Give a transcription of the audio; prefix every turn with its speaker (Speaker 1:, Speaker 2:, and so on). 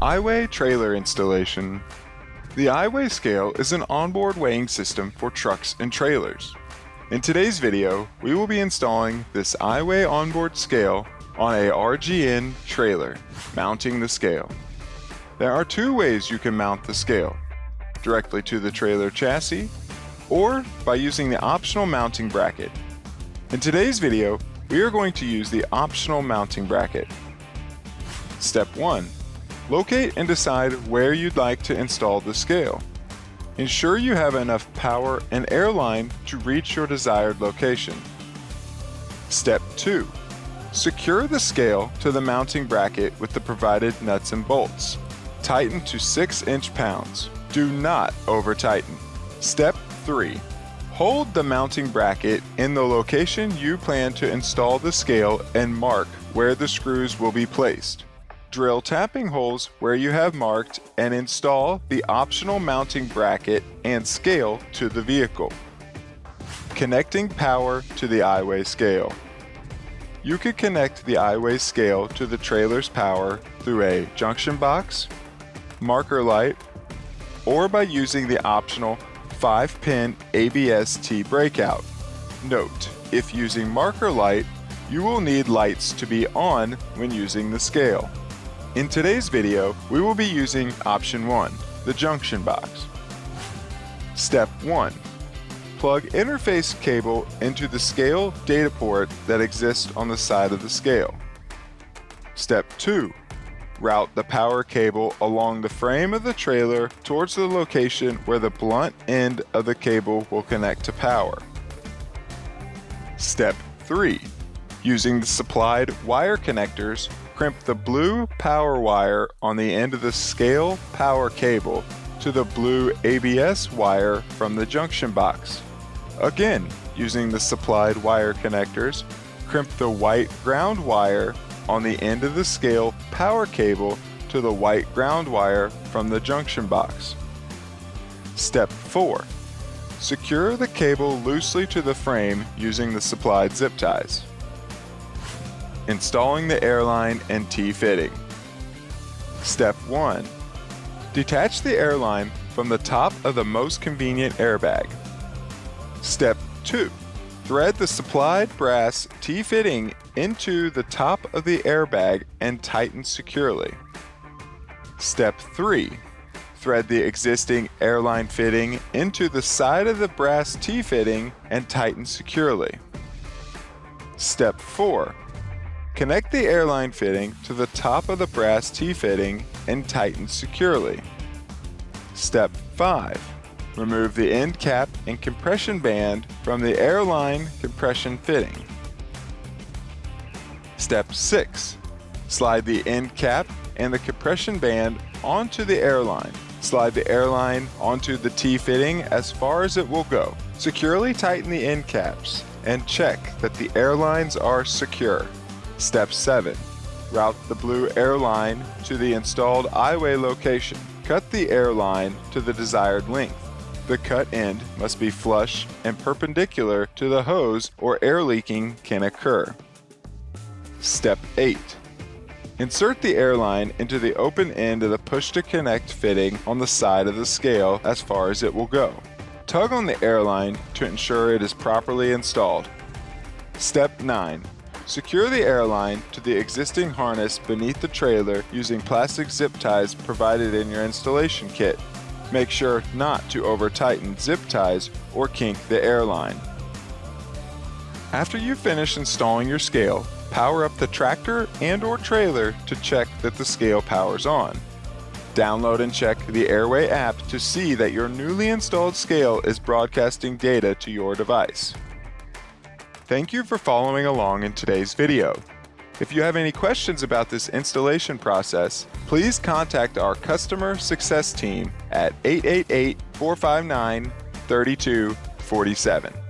Speaker 1: iWeigh trailer installation. The iWeigh scale is an onboard weighing system for trucks and trailers. In today's video, we will be installing this iWeigh onboard scale on a RGN trailer, mounting the scale. There are two ways you can mount the scale: directly to the trailer chassis, or by using the optional mounting bracket. In today's video, we are going to use the optional mounting bracket. Step 1. Locate and decide where you'd like to install the scale. Ensure you have enough power and airline to reach your desired location. Step 2. Secure the scale to the mounting bracket with the provided nuts and bolts. Tighten to 6 inch-pounds. Do not over-tighten. Step 3. Hold the mounting bracket in the location you plan to install the scale and mark where the screws will be placed. Drill tapping holes where you have marked and install the optional mounting bracket and scale to the vehicle. Connecting power to the iWeigh scale. You could connect the iWeigh scale to the trailer's power through a junction box, marker light, or by using the optional 5-pin ABS-T breakout. Note, if using marker light, you will need lights to be on when using the scale. In today's video, we will be using option 1, the junction box. Step 1. Plug interface cable into the scale data port that exists on the side of the scale. Step 2. Route the power cable along the frame of the trailer towards the location where the blunt end of the cable will connect to power. Step 3. Using the supplied wire connectors, crimp the blue power wire on the end of the scale power cable to the blue ABS wire from the junction box. Again, using the supplied wire connectors, crimp the white ground wire on the end of the scale power cable to the white ground wire from the junction box. Step 4. Secure the cable loosely to the frame using the supplied zip ties. Installing the airline and T-fitting. Step 1. Detach the airline from the top of the most convenient airbag. Step 2. Thread the supplied brass T-fitting into the top of the airbag and tighten securely. Step 3. Thread the existing airline fitting into the side of the brass T-fitting and tighten securely. Step 4. Connect the airline fitting to the top of the brass T-fitting and tighten securely. Step 5. Remove the end cap and compression band from the airline compression fitting. Step 6. Slide the end cap and the compression band onto the airline. Slide the airline onto the T-fitting as far as it will go. Securely tighten the end caps and check that the airlines are secure. Step 7. Route the blue airline to the installed iWeigh location. Cut the airline to the desired length. The cut end must be flush and perpendicular to the hose or air leaking can occur. Step 8. Insert the airline into the open end of the push-to-connect fitting on the side of the scale as far as it will go. Tug on the airline to ensure it is properly installed. Step 9. Secure the airline to the existing harness beneath the trailer using plastic zip ties provided in your installation kit. Make sure not to over-tighten zip ties or kink the airline. After you finish installing your scale, power up the tractor and/or trailer to check that the scale powers on. Download and check the iWeigh app to see that your newly installed scale is broadcasting data to your device. Thank you for following along in today's video. If you have any questions about this installation process, please contact our customer success team at 888-459-3247.